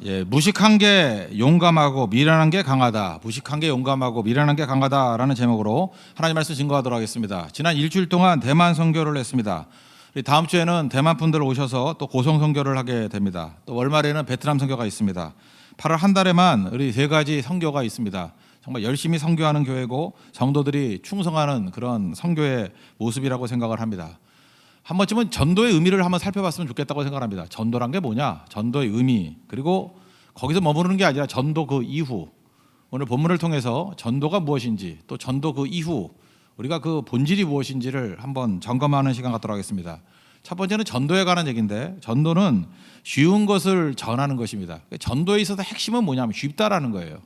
예, 무식한 게 용감하고 미련한 게 강하다. 무식한 게 용감하고 미련한 게 강하다라는 제목으로 하나님 말씀 증거하도록 하겠습니다. 지난 일주일 동안 대만 선교를 했습니다. 다음 주에는 대만 분들 오셔서 또 고성 선교를 하게 됩니다. 또 월말에는 베트남 선교가 있습니다. 8월 한 달에만 우리 세 가지 선교가 있습니다. 정말 열심히 선교하는 교회고 성도들이 충성하는 그런 선교의 모습이라고 생각을 합니다. 한 번쯤은 전도의 의미를 한번 살펴봤으면 좋겠다고 생각합니다. 전도란 게 뭐냐? 전도의 의미, 그리고 거기서 머무르는 게 아니라 전도 그 이후, 오늘 본문을 통해서 전도가 무엇인지, 또 전도 그 이후 우리가 그 본질이 무엇인지를 한번 점검하는 시간 갖도록 하겠습니다. 첫 번째는 전도에 관한 얘기인데, 전도는 쉬운 것을 전하는 것입니다. 전도에 있어서 핵심은 뭐냐면 쉽다라는 거예요.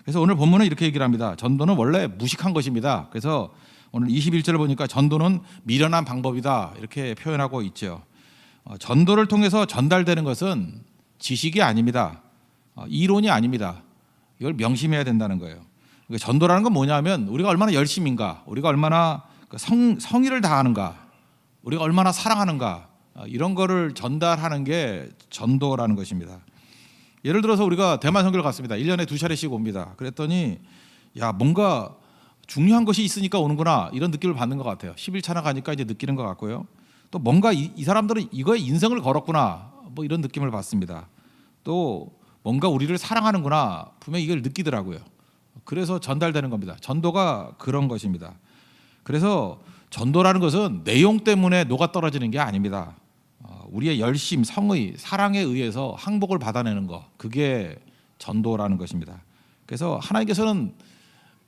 그래서 오늘 본문은 이렇게 얘기를 합니다. 전도는 원래 무식한 것입니다. 그래서 오늘 21절을 보니까 전도는 미련한 방법이다 이렇게 표현하고 있죠. 전도를 통해서 전달되는 것은 지식이 아닙니다. 이론이 아닙니다. 이걸 명심해야 된다는 거예요. 그러니까 전도라는 건 뭐냐면 우리가 얼마나 열심인가, 우리가 얼마나 성의를 다하는가, 우리가 얼마나 사랑하는가, 이런 거를 전달하는 게 전도라는 것입니다. 예를 들어서 우리가 대만 선교를 갔습니다. 1년에 2차례씩 옵니다. 그랬더니 뭔가 중요한 것이 있으니까 오는구나 이런 느낌을 받는 것 같아요. 11차나 가니까 이제 느끼는 것 같고요. 또 뭔가 이 사람들은 이거에 인생을 걸었구나 뭐 이런 느낌을 받습니다. 또 뭔가 우리를 사랑하는구나 분명히 이걸 느끼더라고요. 그래서 전달되는 겁니다. 전도가 그런 것입니다. 그래서 전도라는 것은 내용 때문에 녹아떨어지는 게 아닙니다. 우리의 열심, 성의, 사랑에 의해서 항복을 받아내는 것, 그게 전도라는 것입니다. 그래서 하나님께서는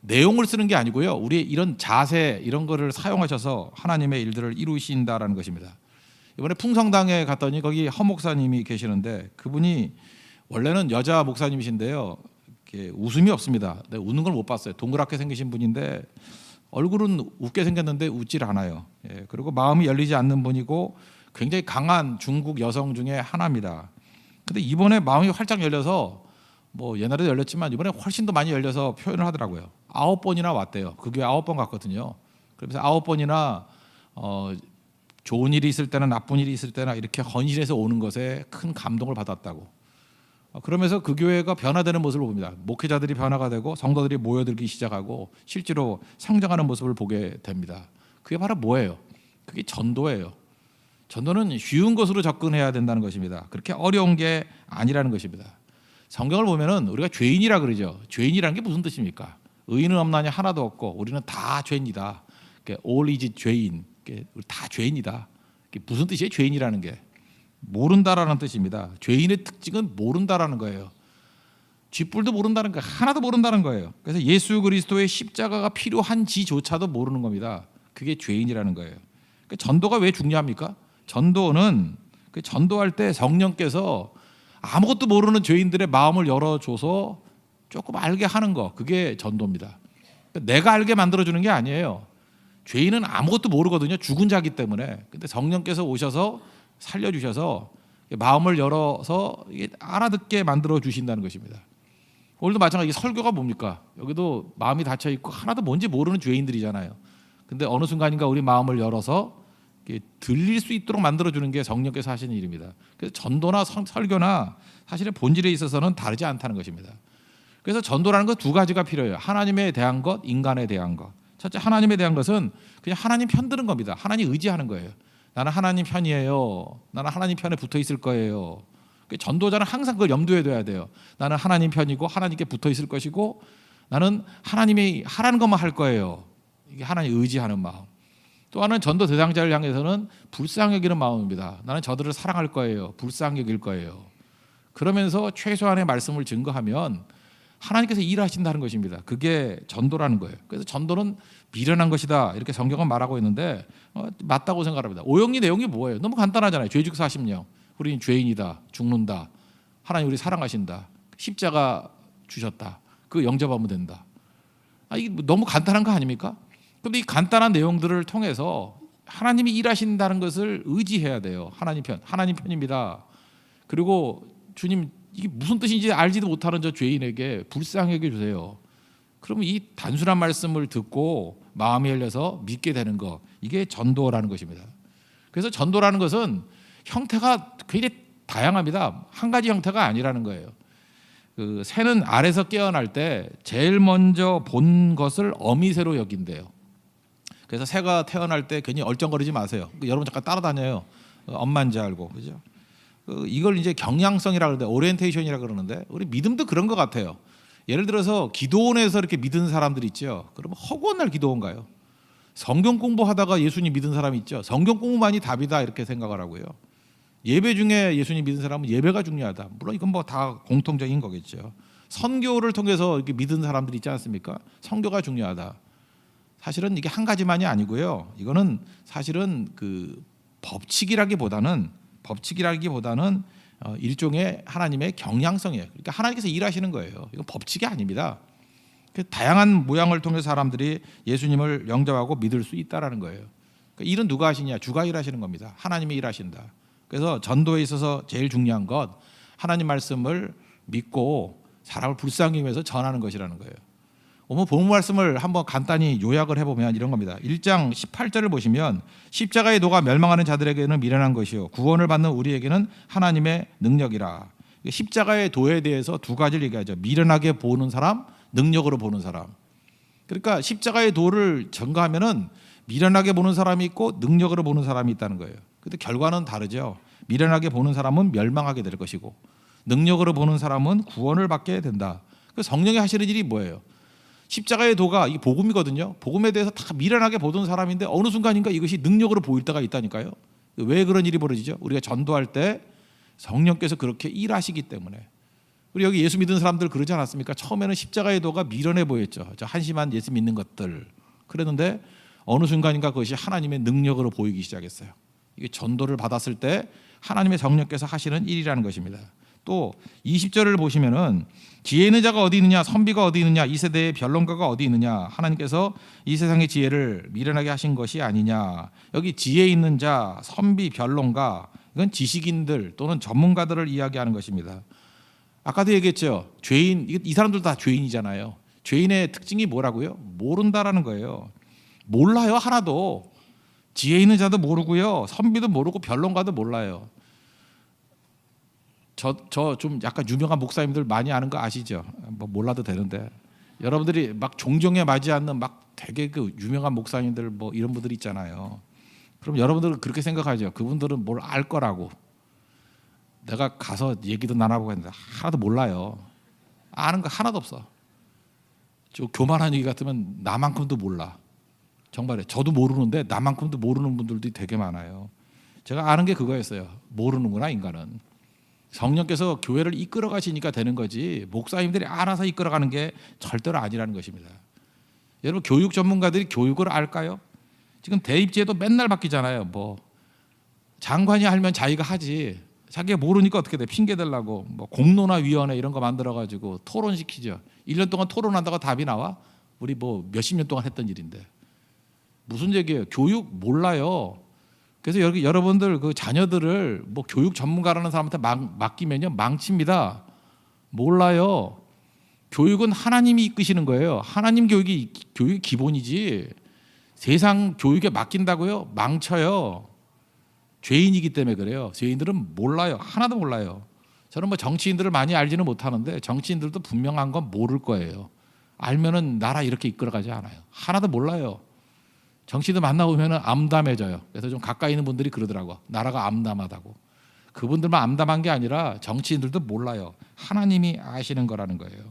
내용을 쓰는 게 아니고요, 우리의 이런 자세, 이런 거를 사용하셔서 하나님의 일들을 이루신다라는 것입니다. 이번에 풍성당에 갔더니 거기 허 목사님이 계시는데, 그분이 원래는 여자 목사님이신데요, 이렇게 웃음이 없습니다. 내가 웃는 걸 못 봤어요. 동그랗게 생기신 분인데 얼굴은 웃게 생겼는데 웃질 않아요. 그리고 마음이 열리지 않는 분이고 굉장히 강한 중국 여성 중에 하나입니다. 근데 이번에 마음이 활짝 열려서, 뭐 옛날에도 열렸지만 이번에 훨씬 더 많이 열려서 표현을 하더라고요. 9번이나 왔대요. 그 교회 9번 갔거든요. 그래서 9번이나 좋은 일이 있을 때나 나쁜 일이 있을 때나 이렇게 헌신해서 오는 것에 큰 감동을 받았다고. 그러면서 그 교회가 변화되는 모습을 봅니다. 목회자들이 변화가 되고 성도들이 모여들기 시작하고 실제로 성장하는 모습을 보게 됩니다. 그게 바로 뭐예요? 그게 전도예요. 전도는 쉬운 것으로 접근해야 된다는 것입니다. 그렇게 어려운 게 아니라는 것입니다. 성경을 보면은 우리가 죄인이라 그러죠. 죄인이라는 게 무슨 뜻입니까? 의인은 없나니 하나도 없고 우리는 다 죄인이다. all is 죄인. 우리 다 죄인이다. 무슨 뜻이에요? 죄인이라는 게 모른다라는 뜻입니다. 죄인의 특징은 모른다라는 거예요. 쥐뿔도 모른다는 거, 하나도 모른다는 거예요. 그래서 예수 그리스도의 십자가가 필요한지조차도 모르는 겁니다. 그게 죄인이라는 거예요. 그러니까 전도가 왜 중요합니까? 전도는 전도할 때 성령께서 아무것도 모르는 죄인들의 마음을 열어줘서 조금 알게 하는 거, 그게 전도입니다. 내가 알게 만들어주는 게 아니에요. 죄인은 아무것도 모르거든요. 죽은 자기 때문에. 근데 성령께서 오셔서 살려주셔서 마음을 열어서 알아듣게 만들어 주신다는 것입니다. 오늘도 마찬가지. 설교가 뭡니까? 여기도 마음이 닫혀 있고 하나도 뭔지 모르는 죄인들이잖아요. 근데 어느 순간인가 우리 마음을 열어서 들릴 수 있도록 만들어주는 게 성령께서 하시는 일입니다. 그래서 전도나 설교나 사실의 본질에 있어서는 다르지 않다는 것입니다. 그래서 전도라는 것 두 가지가 필요해요. 하나님에 대한 것, 인간에 대한 것. 첫째, 하나님에 대한 것은 그냥 하나님 편드는 겁니다. 하나님 의지하는 거예요. 나는 하나님 편이에요. 나는 하나님 편에 붙어 있을 거예요. 전도자는 항상 그걸 염두에 둬야 돼요. 나는 하나님 편이고 하나님께 붙어 있을 것이고 나는 하나님이 하라는 것만 할 거예요. 이게 하나님 의지하는 마음. 또 하나는 전도 대상자를 향해서는 불쌍히 여기는 마음입니다. 나는 저들을 사랑할 거예요. 불쌍히 여길 거예요. 그러면서 최소한의 말씀을 증거하면 하나님께서 일하신다는 것입니다. 그게 전도라는 거예요. 그래서 전도는 미련한 것이다 이렇게 성경은 말하고 있는데 맞다고 생각합니다. 오영리 내용이 뭐예요? 너무 간단하잖아요. 죄죽 사심령, 우리는 죄인이다, 죽는다, 하나님 우리 사랑하신다, 십자가 주셨다, 그거 영접하면 된다. 이게 너무 간단한 거 아닙니까? 그런데 이 간단한 내용들을 통해서 하나님이 일하신다는 것을 의지해야 돼요. 하나님 편입니다. 그리고 주님 이게 무슨 뜻인지 알지도 못하는 저 죄인에게 불쌍히 여겨 주세요. 그러면 이 단순한 말씀을 듣고 마음이 열려서 믿게 되는 거, 이게 전도라는 것입니다. 그래서 전도라는 것은 형태가 굉장히 다양합니다. 한 가지 형태가 아니라는 거예요. 그 새는 알에서 깨어날 때 제일 먼저 본 것을 어미새로 여긴대요. 그래서 새가 태어날 때 괜히 얼쩡거리지 마세요. 여러분 잠깐 따라다녀요. 엄마인지 알고, 그죠? 이걸 이제 경향성이라 그러는데, 오리엔테이션이라 그러는데, 우리 믿음도 그런 것 같아요. 예를 들어서 기도원에서 이렇게 믿은 사람들 있죠. 그러면 허구한 날 기도원가요? 성경 공부하다가 예수님 믿은 사람이 있죠. 성경 공부만이 답이다 이렇게 생각을 하고요. 예배 중에 예수님 믿은 사람은 예배가 중요하다. 물론 이건 뭐 다 공통적인 거겠죠. 선교를 통해서 이렇게 믿은 사람들이 있지 않습니까? 선교가 중요하다. 사실은 이게 한 가지만이 아니고요. 이거는 사실은 그 법칙이라기보다는 일종의 하나님의 경향성이에요. 그러니까 하나님께서 일하시는 거예요. 이건 법칙이 아닙니다. 다양한 모양을 통해 사람들이 예수님을 영접하고 믿을 수 있다라는 거예요. 그러니까 일은 누가 하시냐? 주가 일하시는 겁니다. 하나님이 일하신다. 그래서 전도에 있어서 제일 중요한 것, 하나님 말씀을 믿고 사람을 불쌍히 위해서 전하는 것이라는 거예요. 오늘 본문 말씀을 한번 간단히 요약을 해보면 이런 겁니다. 1장 18절을 보시면 십자가의 도가 멸망하는 자들에게는 미련한 것이요 구원을 받는 우리에게는 하나님의 능력이라. 십자가의 도에 대해서 두 가지를 얘기하죠. 미련하게 보는 사람, 능력으로 보는 사람. 그러니까 십자가의 도를 전가하면은 미련하게 보는 사람이 있고 능력으로 보는 사람이 있다는 거예요. 근데 결과는 다르죠. 미련하게 보는 사람은 멸망하게 될 것이고 능력으로 보는 사람은 구원을 받게 된다. 성령이 하시는 일이 뭐예요? 십자가의 도가 이 복음이거든요. 복음에 대해서 다 미련하게 보던 사람인데 어느 순간인가 이것이 능력으로 보일 때가 있다니까요. 왜 그런 일이 벌어지죠? 우리가 전도할 때 성령께서 그렇게 일하시기 때문에. 우리 여기 예수 믿는 사람들 그러지 않았습니까? 처음에는 십자가의 도가 미련해 보였죠. 저 한심한 예수 믿는 것들. 그랬는데 어느 순간인가 그것이 하나님의 능력으로 보이기 시작했어요. 이게 전도를 받았을 때 하나님의 성령께서 하시는 일이라는 것입니다. 또 20절을 보시면은 지혜 있는 자가 어디 있느냐, 선비가 어디 있느냐, 이 세대의 변론가가 어디 있느냐, 하나님께서 이 세상의 지혜를 미련하게 하신 것이 아니냐. 여기 지혜 있는 자, 선비, 변론가, 이건 지식인들 또는 전문가들을 이야기하는 것입니다. 아까도 얘기했죠. 죄인, 이 사람들 다 죄인이잖아요. 죄인의 특징이 뭐라고요? 모른다라는 거예요. 몰라요, 하나도. 지혜 있는 자도 모르고요, 선비도 모르고 변론가도 몰라요. 저 좀 약간 유명한 목사님들 많이 아는 거 아시죠? 뭐 몰라도 되는데 여러분들이 막 존경에 맞지 않는 막 되게 그 유명한 목사님들 뭐 이런 분들 있잖아요. 그럼 여러분들은 그렇게 생각하죠. 그분들은 뭘 알 거라고. 내가 가서 얘기도 나눠보고 했는데 하나도 몰라요. 아는 거 하나도 없어. 저 교만한 얘기 같으면 나만큼도 몰라. 정말에 저도 모르는데 나만큼도 모르는 분들도 되게 많아요. 제가 아는 게 그거였어요. 모르는구나 인간은. 성령께서 교회를 이끌어 가시니까 되는 거지 목사님들이 알아서 이끌어가는 게 절대로 아니라는 것입니다. 여러분 교육 전문가들이 교육을 알까요? 지금 대입제도 맨날 바뀌잖아요. 뭐 장관이 알면 자기가 하지 자기가 모르니까 어떻게 돼? 핑계 대려고 뭐 공론화위원회 이런 거 만들어가지고 토론시키죠. 1년 동안 토론한다고 답이 나와? 우리 뭐 몇십 년 동안 했던 일인데 무슨 얘기예요? 교육 몰라요. 그래서 여러분들 그 자녀들을 뭐 교육 전문가라는 사람한테 맡기면요 망칩니다. 몰라요. 교육은 하나님이 이끄시는 거예요. 하나님 교육이 기본이지 세상 교육에 맡긴다고요? 망쳐요. 죄인이기 때문에 그래요. 죄인들은 몰라요. 하나도 몰라요. 저는 뭐 정치인들을 많이 알지는 못하는데 정치인들도 분명한 건 모를 거예요. 알면은 나라 이렇게 이끌어가지 않아요. 하나도 몰라요. 정치도 만나보면 암담해져요. 그래서 좀 가까이 있는 분들이 그러더라고. 나라가 암담하다고. 그분들만 암담한 게 아니라 정치인들도 몰라요. 하나님이 아시는 거라는 거예요.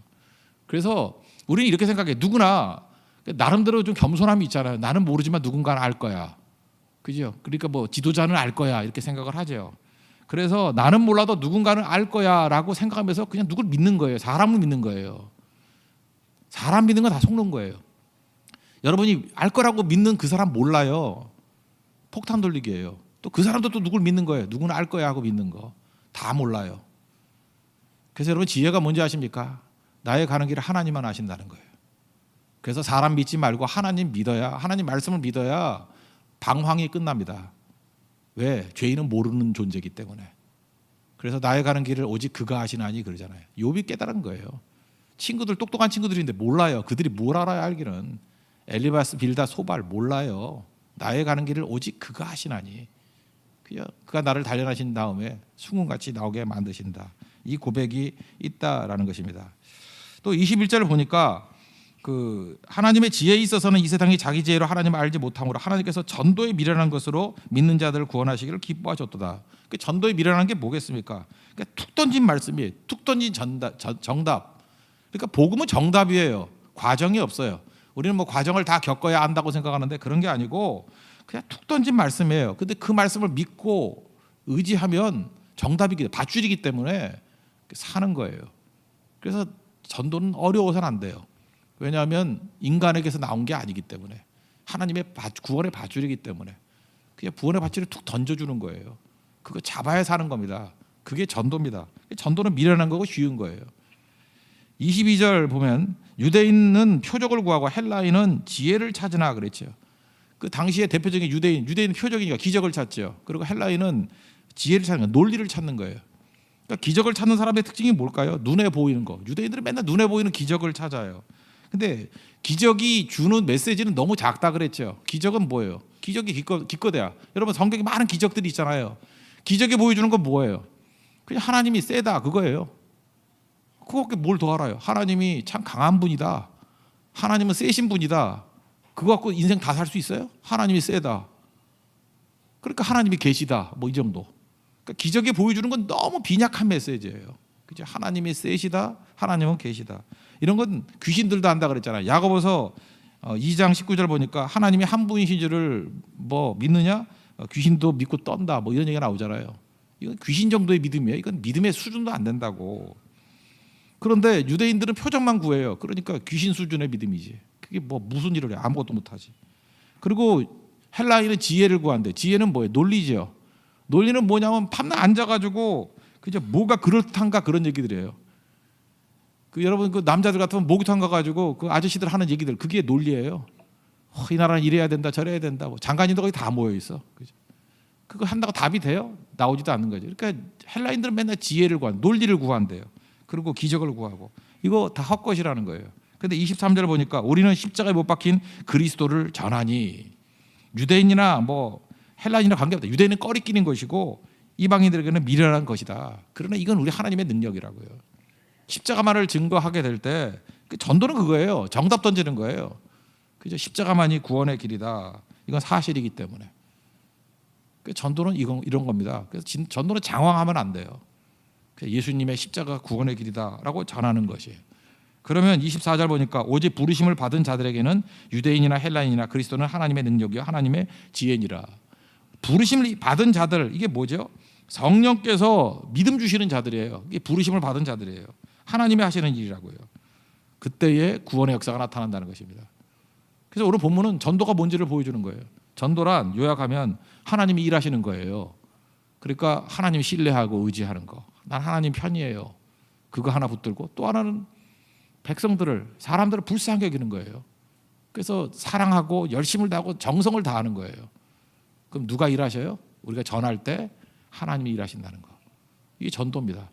그래서 우리는 이렇게 생각해. 누구나 나름대로 좀 겸손함이 있잖아요. 나는 모르지만 누군가는 알 거야. 그죠? 그러니까 뭐 지도자는 알 거야 이렇게 생각을 하죠. 그래서 나는 몰라도 누군가는 알 거야라고 생각하면서 그냥 누굴 믿는 거예요. 사람을 믿는 거예요. 사람 믿는 건 다 속는 거예요. 여러분이 알 거라고 믿는 그 사람 몰라요. 폭탄 돌리기예요. 또 그 사람도 또 누굴 믿는 거예요. 누구는 알 거야 하고 믿는 거. 다 몰라요. 그래서 여러분 지혜가 뭔지 아십니까? 나의 가는 길을 하나님만 아신다는 거예요. 그래서 사람 믿지 말고 하나님 믿어야, 하나님 말씀을 믿어야 방황이 끝납니다. 왜? 죄인은 모르는 존재이기 때문에. 그래서 나의 가는 길을 오직 그가 아시나니 그러잖아요. 욥이 깨달은 거예요. 친구들 똑똑한 친구들인데 몰라요. 그들이 뭘 알아야 알기는. 엘리바스, 빌다, 소발 몰라요. 나의 가는 길을 오직 그가 하시나니 그가 나를 단련하신 다음에 숭은같이 나오게 만드신다. 이 고백이 있다라는 것입니다. 또 21절을 보니까 그 하나님의 지혜에 있어서는 이 세상이 자기 지혜로 하나님을 알지 못함으로 하나님께서 전도에 미련한 것으로 믿는 자들을 구원하시기를 기뻐하셨도다. 그 전도에 미련한 게 뭐겠습니까? 그러니까 툭 던진 말씀이에요. 툭 던진 정답. 그러니까 복음은 정답이에요. 과정이 없어요. 우리는 뭐 과정을 다 겪어야 안다고 생각하는데 그런 게 아니고 그냥 툭 던진 말씀이에요. 근데 그 말씀을 믿고 의지하면 정답이기, 밧줄이기 때문에 사는 거예요. 그래서 전도는 어려워서는 안 돼요. 왜냐하면 인간에게서 나온 게 아니기 때문에, 하나님의 구원의 밧줄이기 때문에 그냥 구원의 밧줄을 툭 던져주는 거예요. 그거 잡아야 사는 겁니다. 그게 전도입니다. 전도는 미련한 거고 쉬운 거예요. 22절 보면 유대인은 표적을 구하고 헬라인은 지혜를 찾으나 그랬죠. 그 당시에 대표적인 유대인은 표적이니까 기적을 찾죠. 그리고 헬라인은 지혜를 찾는 거예요. 논리를 찾는 거예요. 그러니까 기적을 찾는 사람의 특징이 뭘까요? 눈에 보이는 거. 유대인들은 맨날 눈에 보이는 기적을 찾아요. 근데 기적이 주는 메시지는 너무 작다 그랬죠. 기적은 뭐예요? 기적이 기껏해야. 여러분 성경에 많은 기적들이 있잖아요. 기적이 보여주는 건 뭐예요? 그냥 하나님이 세다 그거예요. 그거밖에 뭘 더 알아요? 하나님이 참 강한 분이다. 하나님은 세신 분이다. 그거 갖고 인생 다 살 수 있어요? 하나님이 세다. 그러니까 하나님이 계시다. 뭐 이 정도. 그러니까 기적이 보여주는 건 너무 빈약한 메시지예요. 그죠? 하나님이 세시다. 하나님은 계시다. 이런 건 귀신들도 한다 그랬잖아요. 야고보서 2장 19절 보니까 하나님이 한 분이신 줄을 뭐 믿느냐? 귀신도 믿고 떤다. 뭐 이런 얘기가 나오잖아요. 이건 귀신 정도의 믿음이에요. 이건 믿음의 수준도 안 된다고. 그런데 유대인들은 표적만 구해요. 그러니까 귀신 수준의 믿음이지. 그게 뭐 무슨 일을 해? 아무것도 못하지. 그리고 헬라인은 지혜를 구한대. 지혜는 뭐예요? 논리죠. 논리는 뭐냐면 밤낮 앉아가지고 그저 뭐가 그렇단가 그런 얘기들이에요. 그 여러분 그 남자들 같으면 목욕탕 가가지고 그 아저씨들 하는 얘기들 그게 논리예요. 이 나라는 이래야 된다 저래야 된다. 뭐 장관님도 거기 다 모여 있어. 그죠? 그거 한다고 답이 돼요? 나오지도 않는 거죠. 그러니까 헬라인들은 맨날 지혜를 구한, 논리를 구한대요. 그리고 기적을 구하고 이거 다 헛것이라는 거예요. 그런데 23절 보니까 우리는 십자가에 못 박힌 그리스도를 전하니 유대인이나 뭐 헬라인이나 관계없다. 유대인은 꺼리끼는 것이고 이방인들에게는 미련한 것이다. 그러나 이건 우리 하나님의 능력이라고요. 십자가만을 증거하게 될 때 전도는 그거예요. 정답 던지는 거예요. 그죠? 십자가만이 구원의 길이다. 이건 사실이기 때문에. 전도는 이런 겁니다. 그래서 전도는 장황하면 안 돼요. 예수님의 십자가 구원의 길이다라고 전하는 것이에요. 그러면 24절 보니까 오직 부르심을 받은 자들에게는 유대인이나 헬라인이나 그리스도는 하나님의 능력이요 하나님의 지혜니라. 부르심을 받은 자들 이게 뭐죠? 성령께서 믿음 주시는 자들이에요. 이게 부르심을 받은 자들이에요. 하나님이 하시는 일이라고요. 그때에 구원의 역사가 나타난다는 것입니다. 그래서 오늘 본문은 전도가 뭔지를 보여주는 거예요. 전도란 요약하면 하나님이 일하시는 거예요. 그러니까 하나님 신뢰하고 의지하는 거. 난 하나님 편이에요. 그거 하나 붙들고 또 하나는 백성들을 사람들을 불쌍하게 여기는 거예요. 그래서 사랑하고 열심을 다하고 정성을 다하는 거예요. 그럼 누가 일하셔요? 우리가 전할 때 하나님이 일하신다는 거. 이게 전도입니다.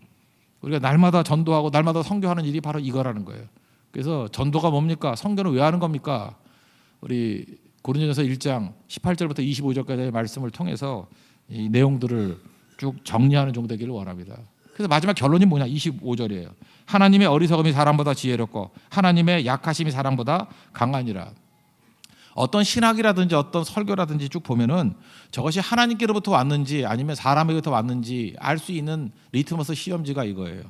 우리가 날마다 전도하고 날마다 선교하는 일이 바로 이거라는 거예요. 그래서 전도가 뭡니까? 선교는 왜 하는 겁니까? 우리 고린도전서 1장 18절부터 25절까지의 말씀을 통해서 이 내용들을 쭉 정리하는 정도 되기를 원합니다. 그래서 마지막 결론이 뭐냐? 25절이에요. 하나님의 어리석음이 사람보다 지혜롭고 하나님의 약하심이 사람보다 강하니라. 어떤 신학이라든지 어떤 설교라든지 쭉 보면은 저것이 하나님께로부터 왔는지 아니면 사람에게부터 왔는지 알 수 있는 리트머스 시험지가 이거예요.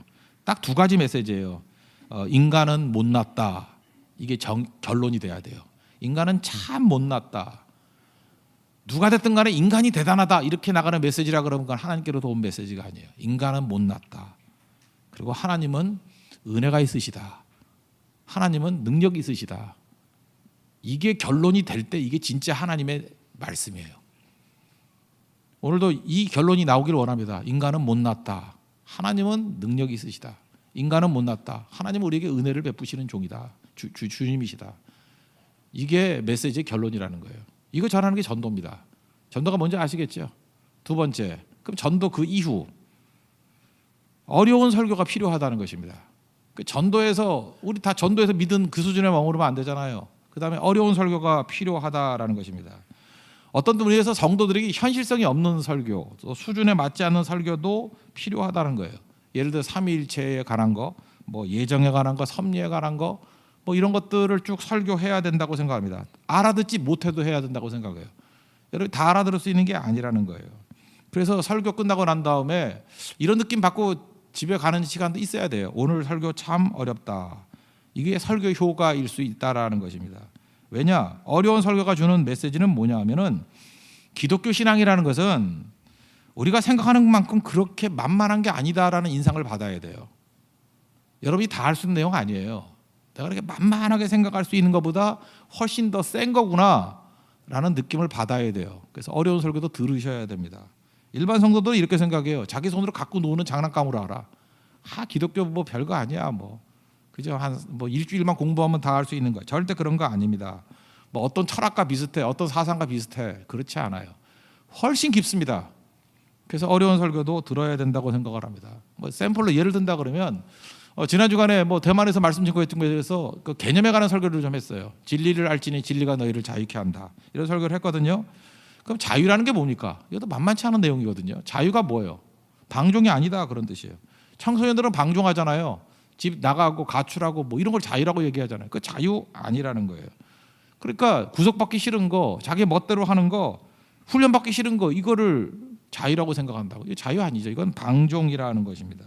딱 두 가지 메시지예요. 인간은 못났다. 이게 결론이 돼야 돼요. 인간은 참 못났다. 누가 됐든 간에 인간이 대단하다 이렇게 나가는 메시지라 그러면 그건 하나님께로부터 온 메시지가 아니에요. 인간은 못났다. 그리고 하나님은 은혜가 있으시다. 하나님은 능력이 있으시다. 이게 결론이 될 때 이게 진짜 하나님의 말씀이에요. 오늘도 이 결론이 나오기를 원합니다. 인간은 못났다. 하나님은 능력이 있으시다. 인간은 못났다. 하나님은 우리에게 은혜를 베푸시는 종이다. 주님이시다. 이게 메시지의 결론이라는 거예요. 이거 전하는 게 전도입니다. 전도가 뭔지 아시겠죠? 두 번째, 그럼 전도 그 이후 어려운 설교가 필요하다는 것입니다. 그 전도에서 우리 다 전도에서 믿은 그 수준에 머무르면 안 되잖아요. 그 다음에 어려운 설교가 필요하다라는 것입니다. 어떤 분에서 성도들에게 현실성이 없는 설교, 또 수준에 맞지 않는 설교도 필요하다는 거예요. 예를 들어 삼위일체에 관한 거, 뭐 예정에 관한 거, 섭리에 관한 거, 뭐 이런 것들을 쭉 설교해야 된다고 생각합니다. 알아듣지 못해도 해야 된다고 생각해요. 여러분 다 알아들을 수 있는 게 아니라는 거예요. 그래서 설교 끝나고 난 다음에 이런 느낌 받고 집에 가는 시간도 있어야 돼요. 오늘 설교 참 어렵다. 이게 설교 효과일 수 있다라는 것입니다. 왜냐? 어려운 설교가 주는 메시지는 뭐냐 하면은 기독교 신앙이라는 것은 우리가 생각하는 만큼 그렇게 만만한 게 아니다라는 인상을 받아야 돼요. 여러분이 다 알 수 있는 내용 아니에요. 내가 그렇게 만만하게 생각할 수 있는 것보다 훨씬 더 센 거구나 라는 느낌을 받아야 돼요. 그래서 어려운 설교도 들으셔야 됩니다. 일반 성도도 이렇게 생각해요. 자기 손으로 갖고 노는 장난감으로 알아. 기독교 뭐 별거 아니야 뭐. 그죠? 한 뭐 일주일만 공부하면 다 알 수 있는 거. 절대 그런 거 아닙니다. 뭐 어떤 철학과 비슷해, 어떤 사상과 비슷해. 그렇지 않아요. 훨씬 깊습니다. 그래서 어려운 설교도 들어야 된다고 생각을 합니다. 뭐 샘플로 예를 든다 그러면 지난 주간에 뭐 대만에서 말씀 증거했던 거에 대해서 그 개념에 관한 설교를 좀 했어요. 진리를 알지니 진리가 너희를 자유케 한다. 이런 설교를 했거든요. 그럼 자유라는 게 뭡니까? 이것도 만만치 않은 내용이거든요. 자유가 뭐예요? 방종이 아니다 그런 뜻이에요. 청소년들은 방종하잖아요. 집 나가고 가출하고 뭐 이런 걸 자유라고 얘기하잖아요. 그 자유 아니라는 거예요. 그러니까 구속받기 싫은 거, 자기 멋대로 하는 거, 훈련받기 싫은 거 이거를 자유라고 생각한다고. 이거 자유 아니죠. 이건 방종이라는 것입니다.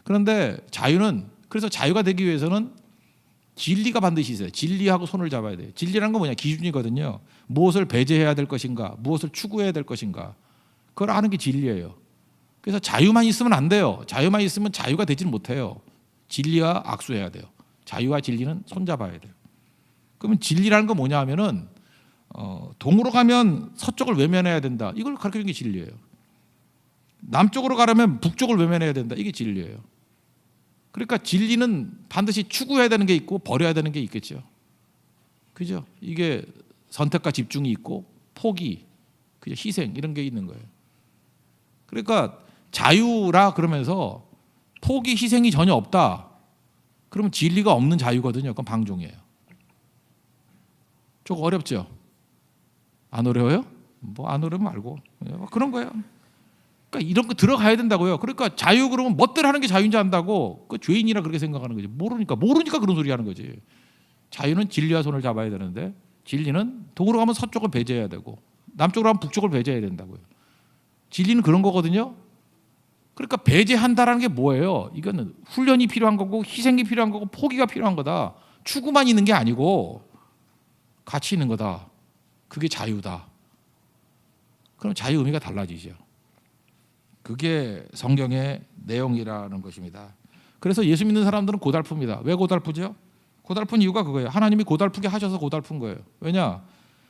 그런데 자유는 그래서 자유가 되기 위해서는 진리가 반드시 있어요. 진리하고 손을 잡아야 돼요. 진리라는 건 뭐냐? 기준이거든요. 무엇을 배제해야 될 것인가, 무엇을 추구해야 될 것인가. 그걸 아는 게 진리예요. 그래서 자유만 있으면 안 돼요. 자유만 있으면 자유가 되지는 못해요. 진리와 악수해야 돼요. 자유와 진리는 손잡아야 돼요. 그러면 진리라는 건 뭐냐 하면은 동으로 가면 서쪽을 외면해야 된다. 이걸 가르치는 게 진리예요. 남쪽으로 가려면 북쪽을 외면해야 된다. 이게 진리예요. 그러니까 진리는 반드시 추구해야 되는 게 있고 버려야 되는 게 있겠죠. 그죠? 이게 선택과 집중이 있고 포기, 그죠? 희생 이런 게 있는 거예요. 그러니까 자유라 그러면서 포기, 희생이 전혀 없다. 그러면 진리가 없는 자유거든요. 그건 방종이에요. 조금 어렵죠? 안 어려워요? 뭐 안 어려우면 말고 그런 거예요. 그러니까 이런 거 들어가야 된다고요. 그러니까 자유 그러면 멋대로 하는 게 자유인지 안다고 그 죄인이라 그렇게 생각하는 거지. 모르니까 그런 소리 하는 거지. 자유는 진리와 손을 잡아야 되는데 진리는 동으로 가면 서쪽을 배제해야 되고 남쪽으로 가면 북쪽을 배제해야 된다고요. 진리는 그런 거거든요. 그러니까 배제한다라는 게 뭐예요? 이거는 훈련이 필요한 거고 희생이 필요한 거고 포기가 필요한 거다. 추구만 있는 게 아니고 같이 있는 거다. 그게 자유다. 그럼 자유 의미가 달라지죠. 그게 성경의 내용이라는 것입니다. 그래서 예수 믿는 사람들은 고달픕니다. 왜 고달프죠? 고달픈 이유가 그거예요. 하나님이 고달프게 하셔서 고달픈 거예요. 왜냐?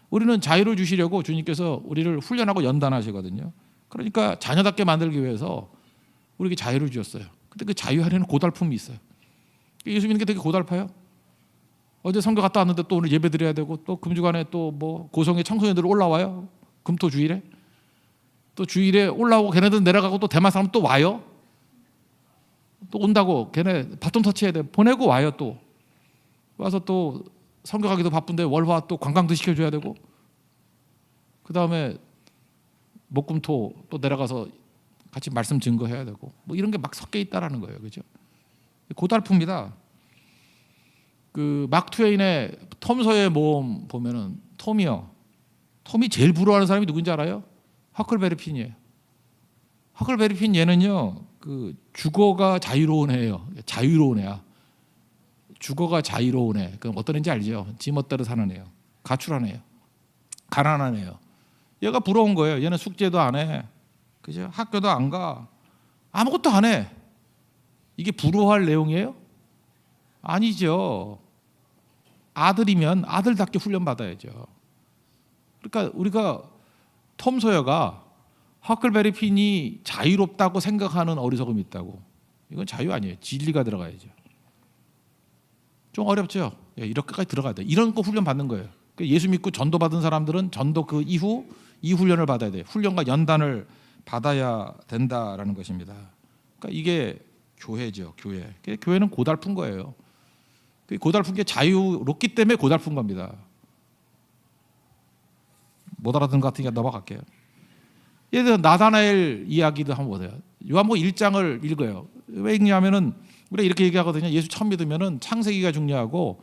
우리는 자유를 주시려고 주님께서 우리를 훈련하고 연단하시거든요. 그러니까 자녀답게 만들기 위해서 우리에게 자유를 주셨어요. 근데 그 자유 안에는 고달픔이 있어요. 예수 믿는 게 되게 고달파요. 어제 선교 갔다 왔는데 또 오늘 예배 드려야 되고 또 금주간에 또 뭐 고성에 청소년들 올라와요. 금토 주일에. 또 주일에 올라오고 걔네들 내려가고 또 대만 사람 또 와요. 또 온다고 걔네 바톤 터치해야 돼. 보내고 와요 또. 와서 또 선교 가기도 바쁜데 월화 또 관광도 시켜줘야 되고 그 다음에 목금토 또 내려가서 같이 말씀 증거해야 되고 뭐 이런 게 막 섞여 있다라는 거예요. 그죠? 고달픕니다. 그 막 트웨인의 톰 소여의 모험 보면은 톰이 제일 부러워하는 사람이 누군지 알아요? 허클베리 핀이에요. 허클베리 핀 얘는요, 그 주거가 자유로운 애예요. 자유로운 애야. 주거가 자유로운 애. 그럼 어떤 애인지 알죠? 지 멋대로 사는 애요. 가출한 애요. 가난한 애요. 얘가 부러운 거예요. 얘는 숙제도 안 해. 그죠? 학교도 안 가. 아무것도 안 해. 이게 부러워할 내용이에요? 아니죠. 아들이면 아들답게 훈련받아야죠. 그러니까 우리가 톰 소여가 허클베리 핀이 자유롭다고 생각하는 어리석음이 있다고. 이건 자유 아니에요. 진리가 들어가야죠. 좀 어렵죠. 이렇게까지 들어가야 돼. 이런 거 훈련 받는 거예요. 예수 믿고 전도 받은 사람들은 전도 그 이후 이 훈련을 받아야 돼요. 훈련과 연단을 받아야 된다라는 것입니다. 그러니까 이게 교회죠. 교회는 고달픈 거예요. 고달픈 게 자유롭기 때문에 고달픈 겁니다. 못 알아듣는 것 같으니까 넘어갈게요. 예를 들어 나다나엘 이야기도 한번 보세요. 요한복음 1장을 읽어요. 왜 읽냐면은 우리가 이렇게 얘기하거든요. 예수 처음 믿으면은 창세기가 중요하고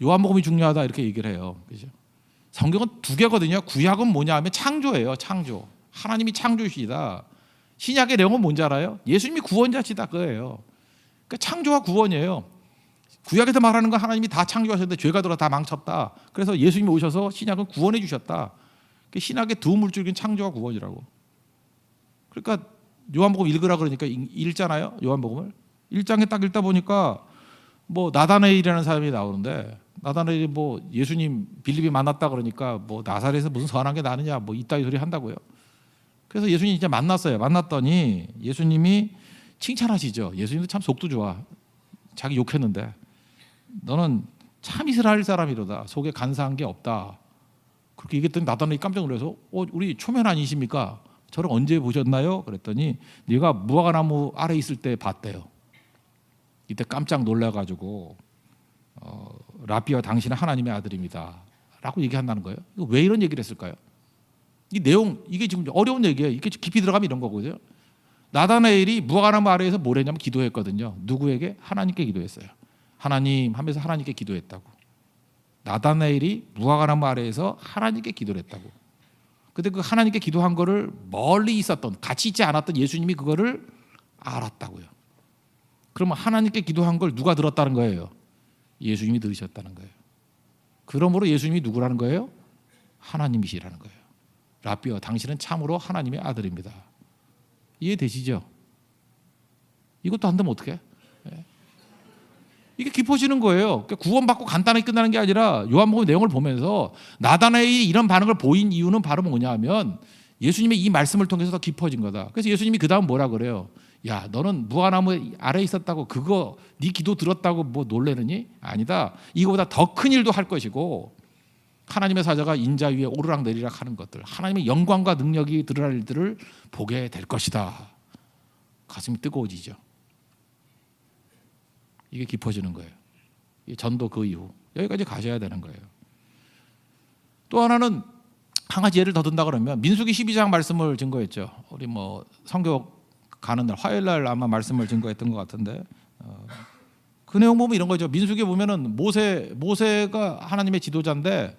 요한복음이 중요하다 이렇게 얘기를 해요. 그죠? 성경은 두 개거든요. 구약은 뭐냐 하면 창조예요. 창조. 하나님이 창조시다. 신약의 내용은 뭔지 알아요? 예수님이 구원자시다 그거예요. 그러니까 창조와 구원이에요. 구약에서 말하는 건 하나님이 다 창조하셨는데 죄가 들어 다 망쳤다. 그래서 예수님이 오셔서 신약은 구원해 주셨다. 신약의 두 물줄기는 창조와 구원이라고. 그러니까 요한복음 읽으라 그러니까 읽잖아요. 요한복음을 1장에 딱 읽다 보니까 뭐 나다나엘이라는 사람이 나오는데 나다나엘이 뭐 예수님 빌립이 만났다 그러니까 뭐 나사렛에서 무슨 선한 게 나느냐 뭐 이따위 소리 한다고요. 그래서 예수님 진짜 만났어요. 만났더니 예수님이 칭찬하시죠. 예수님도 참 속도 좋아. 자기 욕했는데 너는 참 이스라엘 사람이로다. 속에 간사한 게 없다. 그렇게 얘기했더니 나다나엘이 깜짝 놀라서 우리 초면 아니십니까? 저를 언제 보셨나요? 그랬더니 네가 무화과나무 아래 있을 때 봤대요. 이때 깜짝 놀라가지고 라비와 당신은 하나님의 아들입니다 라고 얘기한다는 거예요. 왜 이런 얘기를 했을까요? 이 내용 이게 지금 어려운 얘기예요. 이게 깊이 들어가면 이런 거거든요. 나다나엘이 무화과나무 아래에서 뭘 했냐면 기도했거든요. 누구에게? 하나님께 기도했어요. 하나님 하면서 하나님께 기도했다고. 나다나엘이 무화과나무 아래에서 하나님께 기도를 했다고. 근데 그 하나님께 기도한 거를 멀리 있었던 같이 있지 않았던 예수님이 그거를 알았다고요. 그러면 하나님께 기도한 걸 누가 들었다는 거예요? 예수님이 들으셨다는 거예요. 그러므로 예수님이 누구라는 거예요? 하나님이시라는 거예요. 라비어 당신은 참으로 하나님의 아들입니다. 이해되시죠? 이것도 안 되면 어떡해? 이게 깊어지는 거예요. 그러니까 구원받고 간단하게 끝나는 게 아니라 요한복음 내용을 보면서 나다나엘이 이런 반응을 보인 이유는 바로 뭐냐 하면 예수님의 이 말씀을 통해서 더 깊어진 거다. 그래서 예수님이 그 다음 뭐라 그래요? 야, 너는 무화과나무 아래에 있었다고 그거 네 기도 들었다고 뭐 놀래느니? 아니다. 이거보다 더 큰 일도 할 것이고 하나님의 사자가 인자 위에 오르락 내리락 하는 것들, 하나님의 영광과 능력이 드러날 일들을 보게 될 것이다. 가슴이 뜨거워지죠. 이게 깊어지는 거예요. 전도 그 이후 여기까지 가셔야 되는 거예요. 또 하나는 한 가지 예를 더 든다 그러면 민수기 12장 말씀을 증거했죠. 우리 뭐 선교 가는 날 화요일 날 아마 말씀을 증거했던 것 같은데 그 내용 보면 이런 거죠. 민수기에 보면은 모세가 하나님의 지도자인데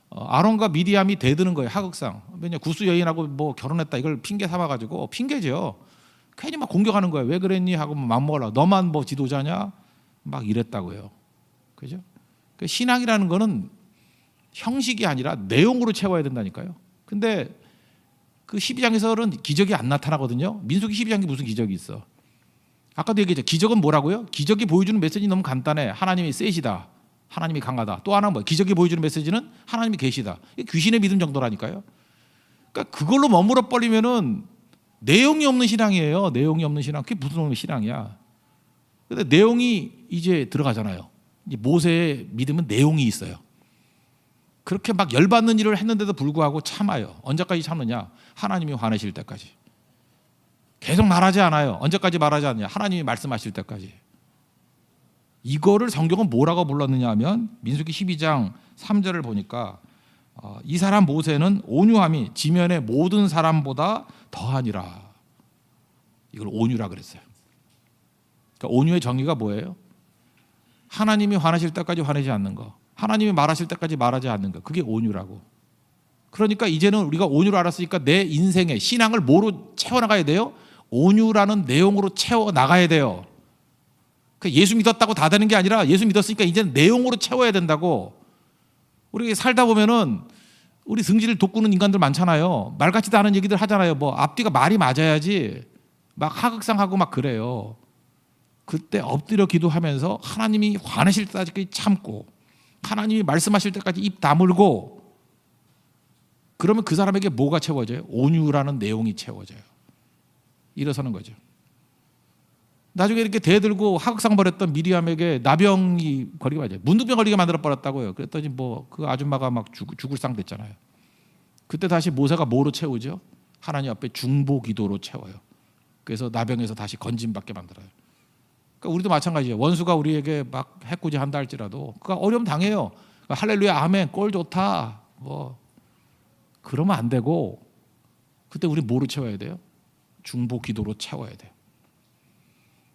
아론과 미디암이 대드는 거예요. 하극상. 왜냐 구스 여인하고 뭐 결혼했다 이걸 핑계 삼아 가지고 핑계죠. 괜히 막 공격하는 거예요. 왜 그랬니 하고 맘먹으라. 너만 뭐 지도자냐? 막 이랬다고요. 그죠? 그 신앙이라는 거는 형식이 아니라 내용으로 채워야 된다니까요. 근데 그 12장에서는 기적이 안 나타나거든요. 민수기 12장에 무슨 기적이 있어? 아까도 얘기했죠. 기적은 뭐라고요? 기적이 보여주는 메시지 너무 간단해. 하나님이 세시다. 하나님이 강하다. 또 하나 뭐 기적이 보여주는 메시지는 하나님이 계시다. 이게 귀신의 믿음 정도라니까요. 그러니까 그걸로 머물러 버리면은 내용이 없는 신앙이에요. 내용이 없는 신앙. 그게 무슨 신앙이야? 근데 내용이 이제 들어가잖아요. 이제 모세의 믿음은 내용이 있어요. 그렇게 막 열받는 일을 했는데도 불구하고 참아요. 언제까지 참느냐? 하나님이 화내실 때까지. 계속 말하지 않아요. 언제까지 말하지 않느냐? 하나님이 말씀하실 때까지. 이거를 성경은 뭐라고 불렀느냐 하면 민수기 12장 3절을 보니까 이 사람 모세는 온유함이 지면의 모든 사람보다 더하니라. 이걸 온유라 그랬어요. 그러니까 온유의 정의가 뭐예요? 하나님이 화내실 때까지 화내지 않는 거, 하나님이 말하실 때까지 말하지 않는 거, 그게 온유라고. 그러니까 이제는 우리가 온유를 알았으니까 내 인생의 신앙을 뭐로 채워나가야 돼요? 온유라는 내용으로 채워나가야 돼요. 예수 믿었다고 다 되는 게 아니라 예수 믿었으니까 이제는 내용으로 채워야 된다고. 우리 살다 보면은 우리 승질을 돋구는 인간들 많잖아요. 말 같지도 않은 얘기들 하잖아요. 뭐 앞뒤가 말이 맞아야지 막 하극상하고 막 그래요. 그때 엎드려 기도하면서 하나님이 화내실 때까지 참고 하나님이 말씀하실 때까지 입 다물고 그러면 그 사람에게 뭐가 채워져요? 온유라는 내용이 채워져요. 일어서는 거죠. 나중에 이렇게 대들고 하극상 벌였던 미리암에게 나병이 걸리게 맞아요. 문둥병 걸리게 만들어 버렸다고요. 그랬더니 뭐 그 아줌마가 막 죽을 상 됐잖아요. 그때 다시 모세가 뭐로 채우죠? 하나님 앞에 중보 기도로 채워요. 그래서 나병에서 다시 건짐받게 만들어요. 그러니까 우리도 마찬가지예요. 원수가 우리에게 막 해코지 한다 할지라도 그가 어려움 당해요. 그러니까 할렐루야 아멘 꼴 좋다 뭐 그러면 안 되고 그때 우리 뭐로 채워야 돼요? 중보 기도로 채워야 돼요.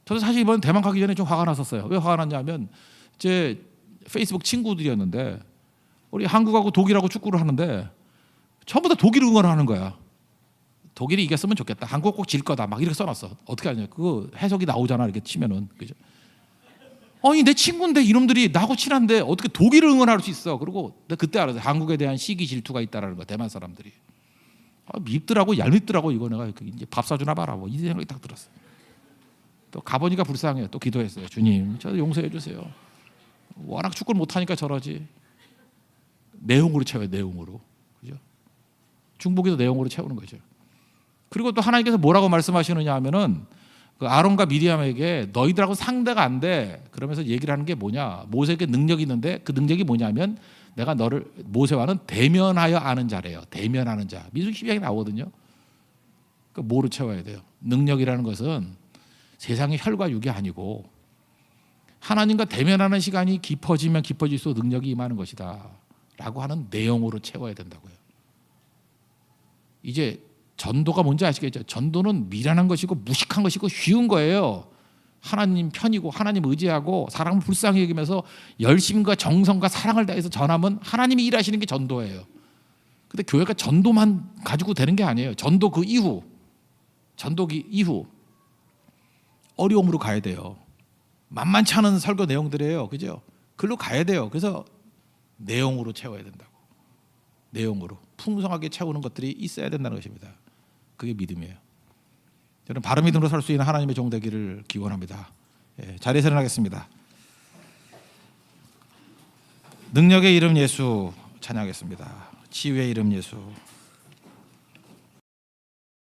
저도 사실 이번 대만 가기 전에 좀 화가 났었어요. 왜 화가 났냐면 제 페이스북 친구들이었는데 우리 한국하고 독일하고 축구를 하는데 전부 다 독일 응원하는 거야. 독일이 이겼으면 좋겠다. 한국 꼭 질 거다. 막 이렇게 써놨어. 어떻게 하냐? 그거 해석이 나오잖아. 이렇게 치면은 그죠? 아니 내 친구인데 이놈들이 나하고 친한데 어떻게 독일을 응원할 수 있어? 그리고 그때 알았어요. 한국에 대한 시기 질투가 있다라는 거. 대만 사람들이 밉더라고, 얄밉더라고. 이거 내가 이제 밥 사주나 봐라. 뭐 이 생각이 딱 들었어. 또 가보니까 불쌍해요. 또 기도했어요. 주님, 저 용서해 주세요. 워낙 축구를 못하니까 저러지. 내용으로 채워요. 내용으로. 그죠? 중복에서 내용으로 채우는 거죠. 그리고 또 하나님께서 뭐라고 말씀하시느냐 하면은 그 아론과 미리암에게 너희들하고 상대가 안 돼. 그러면서 얘기를 하는 게 뭐냐? 모세에게 능력이 있는데 그 능력이 뭐냐면 내가 너를 모세와는 대면하여 아는 자래요. 대면하는 자. 민수기 12장에 나오거든요. 그 뭐로 채워야 돼요? 능력이라는 것은 세상의 혈과 육이 아니고 하나님과 대면하는 시간이 깊어지면 깊어질수록 능력이 임하는 것이다 라고 하는 내용으로 채워야 된다고요. 이제 전도가 뭔지 아시겠죠? 전도는 미련한 것이고 무식한 것이고 쉬운 거예요. 하나님 편이고 하나님 의지하고 사람을 불쌍히 여기면서 열심과 정성과 사랑을 다해서 전하면 하나님이 일하시는 게 전도예요. 근데 교회가 전도만 가지고 되는 게 아니에요. 전도 그 이후, 전도기 이후 어려움으로 가야 돼요. 만만치 않은 설교 내용들이에요. 그죠? 글로 가야 돼요. 그래서 내용으로 채워야 된다고. 내용으로 풍성하게 채우는 것들이 있어야 된다는 것입니다. 그게 믿음이에요. 저는 바른 믿음으로 살 수 있는 하나님의 종 되기를 기원합니다. 자리에서 일어나겠습니다. 능력의 이름 예수 찬양하겠습니다. 치유의 이름 예수.